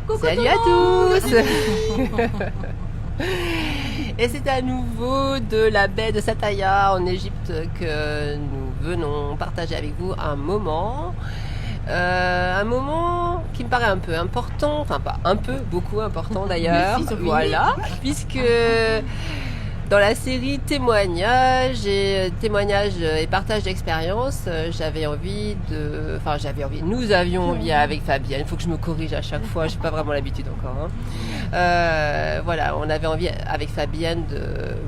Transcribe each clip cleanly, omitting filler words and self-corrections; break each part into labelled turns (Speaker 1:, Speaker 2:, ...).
Speaker 1: Coucou
Speaker 2: Salut à tous. Et c'est à nouveau de la baie de Sattaya en Égypte que nous venons partager avec vous un moment. Un moment qui me paraît un peu important, enfin pas un peu, beaucoup important d'ailleurs, voilà, puisque dans la série témoignages et partage d'expériences, nous avions envie avec Fabienne, il faut que je me corrige à chaque fois, j'ai pas vraiment l'habitude encore. Voilà, on avait envie avec Fabienne de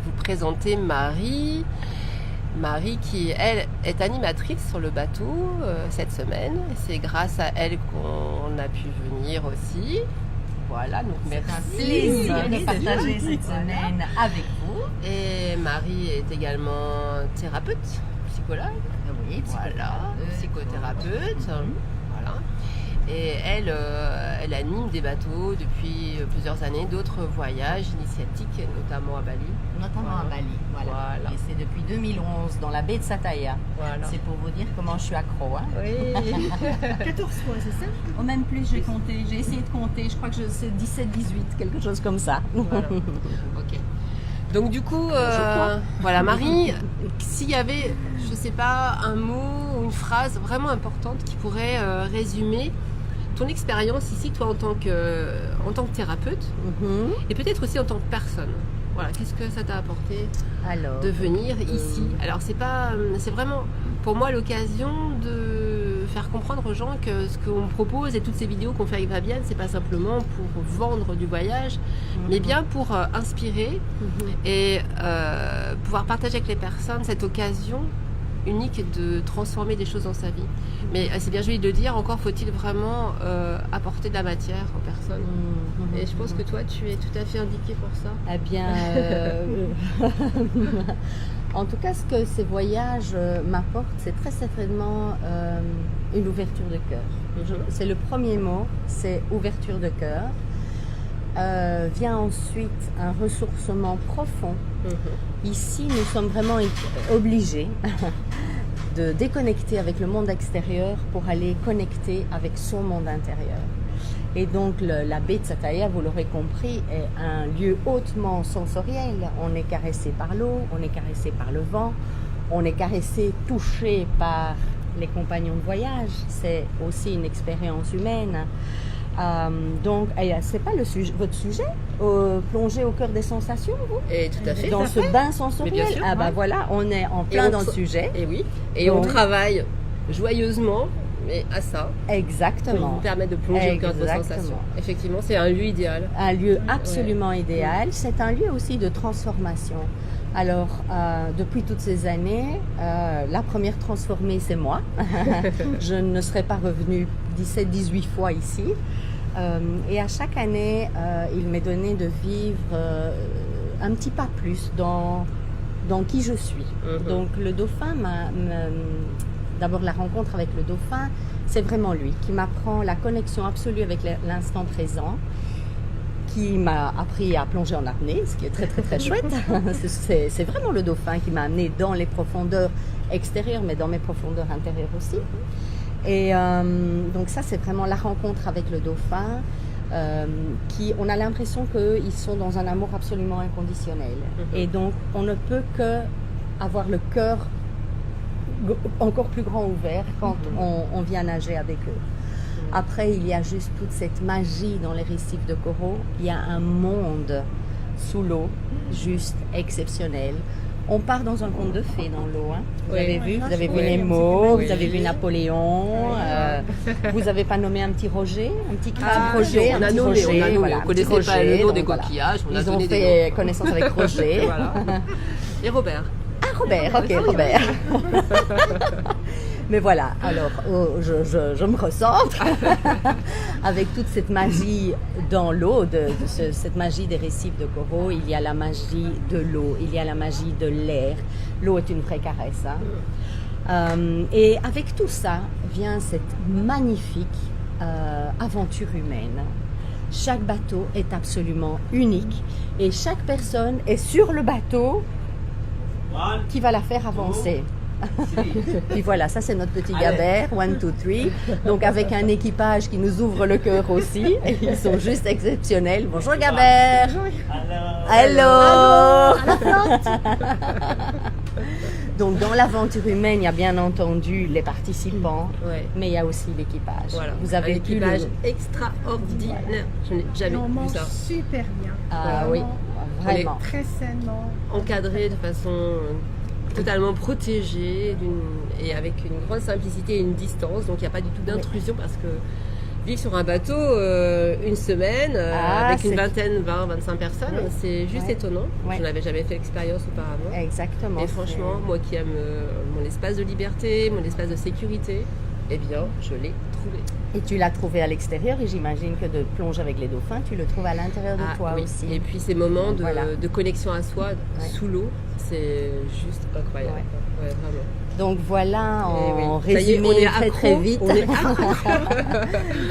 Speaker 2: vous présenter Marie. Marie qui, elle, est animatrice sur le bateau cette semaine. C'est grâce à elle qu'on a pu venir aussi. Voilà, donc merci.
Speaker 1: C'est un plaisir de partager cette semaine avec vous.
Speaker 2: Et Marie est également thérapeute, psychologue.
Speaker 1: Oui,
Speaker 2: psychothérapeute. Voilà. Et elle anime des bateaux depuis plusieurs années, d'autres voyages initiatiques, notamment à Bali.
Speaker 1: À Bali, voilà. Et c'est depuis 2011 dans la baie de Sattaya.
Speaker 2: Voilà.
Speaker 1: C'est pour vous dire comment je suis accro. Hein.
Speaker 2: Oui.
Speaker 3: 14 fois, c'est ça?
Speaker 1: Ou même plus, j'ai essayé de compter, je crois que c'est 17, 18, quelque chose comme ça.
Speaker 2: Voilà. Ok. Donc du coup, voilà Marie, s'il y avait, je sais pas, un mot ou une phrase vraiment importante qui pourrait résumer ton expérience ici, toi en tant que thérapeute, et peut-être aussi en tant que personne. Voilà, qu'est-ce que ça t'a apporté de venir ici? Alors c'est vraiment pour moi l'occasion de faire comprendre aux gens que ce qu'on propose et toutes ces vidéos qu'on fait avec Fabienne, c'est pas simplement pour vendre du voyage, mais bien pour inspirer et pouvoir partager avec les personnes cette occasion unique de transformer des choses dans sa vie. Mais c'est bien joli de le dire, encore faut-il vraiment apporter de la matière aux personnes. Et je pense que toi, tu es tout à fait indiquée pour ça.
Speaker 4: Eh bien, en tout cas, ce que ces voyages m'apportent, c'est très certainement une ouverture de cœur. C'est le premier mot, c'est ouverture de cœur. Vient ensuite un ressourcement profond. Ici, nous sommes vraiment obligés de déconnecter avec le monde extérieur pour aller connecter avec son monde intérieur. Et donc la baie de Sattaya, vous l'aurez compris, est un lieu hautement sensoriel. On est caressé par l'eau, on est caressé par le vent, on est caressé, touché par les compagnons de voyage. C'est aussi une expérience humaine. Donc, c'est pas votre sujet, plonger au cœur des sensations, vous?
Speaker 2: Et tout à fait.
Speaker 4: Dans ce bain sensoriel. Voilà, on est en plein dans le sujet.
Speaker 2: Et oui. Et on travaille joyeusement, mais à ça.
Speaker 4: Exactement.
Speaker 2: Pour vous permettre de plonger au cœur de vos sensations. Effectivement, c'est un lieu idéal.
Speaker 4: Un lieu absolument idéal. C'est un lieu aussi de transformation. Alors, depuis toutes ces années, la première transformée, c'est moi. Je ne serais pas revenue 17-18 fois ici. Et à chaque année, il m'est donné de vivre un petit pas plus dans qui je suis. Donc, le dauphin, d'abord la rencontre avec le dauphin, c'est vraiment lui qui m'apprend la connexion absolue avec l'instant présent, qui m'a appris à plonger en apnée, ce qui est très très très chouette. C'est vraiment le dauphin qui m'a amené dans les profondeurs extérieures, mais dans mes profondeurs intérieures aussi. Et donc ça, c'est vraiment la rencontre avec le dauphin, on a l'impression qu'ils sont dans un amour absolument inconditionnel. Et donc, on ne peut que avoir le cœur encore plus grand ouvert quand on vient nager avec eux. Après, il y a juste toute cette magie dans les récifs de coraux. Il y a un monde sous l'eau, juste exceptionnel. On part dans un conte de fées dans l'eau. Hein. Vous avez vu Nemo, vous avez vu Napoléon. Vous n'avez pas nommé un petit Roger, un petit crabe Roger,
Speaker 2: on a nommé.
Speaker 4: Voilà,
Speaker 2: on ne connaissait pas le nom des coquillages.
Speaker 4: Ils ont fait connaissance avec Roger.
Speaker 2: Et Robert.
Speaker 4: Ah, Robert, ok, Robert. Mais voilà, alors je me recentre avec toute cette magie dans l'eau, cette magie des récifs de coraux. Il y a la magie de l'eau, il y a la magie de l'air. L'eau est une vraie caresse. Hein. Et avec tout ça vient cette magnifique aventure humaine. Chaque bateau est absolument unique et chaque personne est sur le bateau qui va la faire avancer. Puis voilà, ça c'est notre petit
Speaker 2: Allez.
Speaker 4: Gabert, 1, 2, 3. Donc avec un équipage qui nous ouvre le cœur aussi. Ils sont juste exceptionnels. Bonjour Gabert. Hello. Donc dans l'aventure humaine, il y a bien entendu les participants,
Speaker 2: Ouais.
Speaker 4: mais il y a aussi l'équipage.
Speaker 2: Voilà.
Speaker 4: Vous avez
Speaker 2: un
Speaker 4: pu
Speaker 2: équipage
Speaker 4: le...
Speaker 2: extraordinaire. Je n'ai jamais
Speaker 3: On
Speaker 2: vu
Speaker 3: mange
Speaker 2: ça.
Speaker 3: super bien.
Speaker 4: Ah oui, vraiment.
Speaker 3: Très sainement.
Speaker 2: Encadré de façon totalement protégée et avec une grande simplicité et une distance. Donc il n'y a pas du tout d'intrusion parce que vivre sur un bateau une semaine avec une
Speaker 4: c'est-
Speaker 2: vingtaine, 20, 25 personnes,
Speaker 4: Ouais.
Speaker 2: c'est juste
Speaker 4: Ouais.
Speaker 2: étonnant.
Speaker 4: Ouais.
Speaker 2: Je n'avais jamais fait l'expérience auparavant.
Speaker 4: Exactement.
Speaker 2: Et franchement, moi qui aime mon espace de liberté, mon espace de sécurité, eh bien, je l'ai trouvé.
Speaker 4: Et tu l'as trouvé à l'extérieur et j'imagine que de plonger avec les dauphins, tu le trouves à l'intérieur de
Speaker 2: Ah,
Speaker 4: toi
Speaker 2: oui.
Speaker 4: aussi.
Speaker 2: Et puis ces moments de,
Speaker 4: Voilà.
Speaker 2: de connexion à soi
Speaker 4: Ouais.
Speaker 2: sous l'eau, c'est juste incroyable.
Speaker 4: Ouais.
Speaker 2: Ouais, vraiment.
Speaker 4: Donc voilà,
Speaker 2: Et
Speaker 4: en
Speaker 2: oui. Ça y est,
Speaker 4: résumé
Speaker 2: on est
Speaker 4: très
Speaker 2: accro,
Speaker 4: très vite.
Speaker 2: on est accro.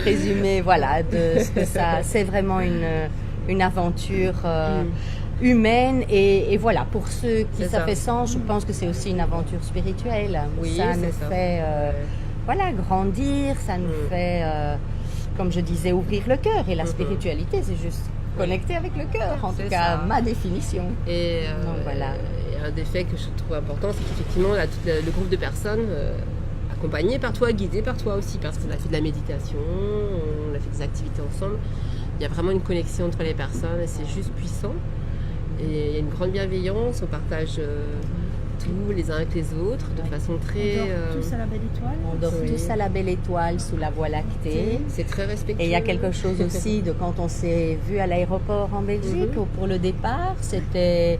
Speaker 4: Résumé, voilà, de ce que ça, c'est vraiment une aventure humaine et voilà, pour ceux qui
Speaker 2: C'est
Speaker 4: ça
Speaker 2: ça.
Speaker 4: fait sens, je pense que c'est aussi une aventure spirituelle.
Speaker 2: Oui,
Speaker 4: ça
Speaker 2: c'est
Speaker 4: nous
Speaker 2: ça.
Speaker 4: fait voilà, grandir, ça nous fait, comme je disais, ouvrir le cœur. Et la spiritualité, c'est juste connecter avec le cœur, en
Speaker 2: C'est
Speaker 4: tout cas,
Speaker 2: ça.
Speaker 4: ma définition.
Speaker 2: Et,
Speaker 4: Donc, voilà.
Speaker 2: et un des faits que je trouve important, c'est qu'effectivement, là, tout le groupe de personnes accompagnées par toi, guidées par toi aussi, parce qu'on a fait de la méditation, on a fait des activités ensemble. Il y a vraiment une connexion entre les personnes et c'est juste puissant. Et il y a une grande bienveillance, on partage tout les uns avec les autres de façon
Speaker 3: On
Speaker 2: très...
Speaker 3: dort tous à la belle étoile.
Speaker 4: On dort
Speaker 2: Oui.
Speaker 4: tous à la belle étoile sous la voie lactée.
Speaker 2: C'est très respectueux.
Speaker 4: Et il y a quelque chose aussi de quand on s'est vu à l'aéroport en Belgique, pour le départ, c'était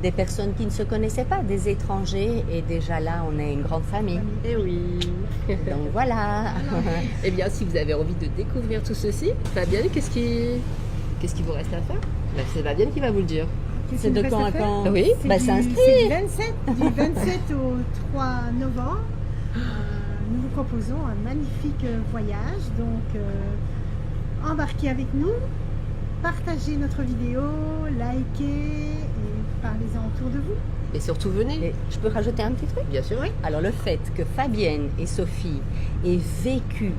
Speaker 4: des personnes qui ne se connaissaient pas, des étrangers, et déjà là, on est une grande famille.
Speaker 2: Eh oui.
Speaker 4: Donc voilà.
Speaker 2: Eh bien, si vous avez envie de découvrir tout ceci, Fabienne, qu'est-ce qui vous reste à faire? Ben, c'est Fabienne qui va vous le dire.
Speaker 3: Qu'est-ce
Speaker 4: C'est
Speaker 3: qu'il
Speaker 4: de
Speaker 3: nous
Speaker 4: quand à
Speaker 3: reste à faire
Speaker 4: quand?
Speaker 2: Oui.
Speaker 3: C'est
Speaker 4: Bah,
Speaker 3: du-
Speaker 4: s'inscrire.
Speaker 3: c'est du 27 au 3 novembre. Nous vous proposons un magnifique voyage. Donc, embarquez avec nous, partagez notre vidéo, likez et parlez-en autour de vous.
Speaker 2: Et surtout, venez.
Speaker 4: Et je peux rajouter un petit truc?
Speaker 2: Bien sûr. Oui.
Speaker 4: Alors le fait que Fabienne et Sophie aient vécu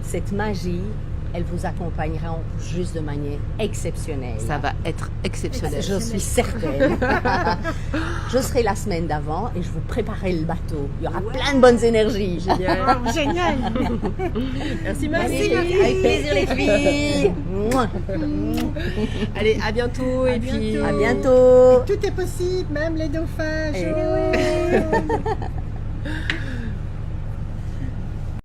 Speaker 4: cette magie, elles vous accompagneront juste de manière exceptionnelle.
Speaker 2: Ça va être exceptionnel.
Speaker 4: Je suis certaine. Je serai la semaine d'avant et je vous préparerai le bateau. Il y aura plein de bonnes énergies.
Speaker 2: Génial.
Speaker 3: Oh, génial.
Speaker 2: Merci Marie.
Speaker 3: Marie.
Speaker 4: Avec plaisir les filles. Mouah.
Speaker 2: Allez, à bientôt.
Speaker 3: À
Speaker 2: et puis
Speaker 3: bientôt.
Speaker 4: À bientôt.
Speaker 3: Tout est possible, même les dauphins.
Speaker 2: Eh
Speaker 3: jaunes.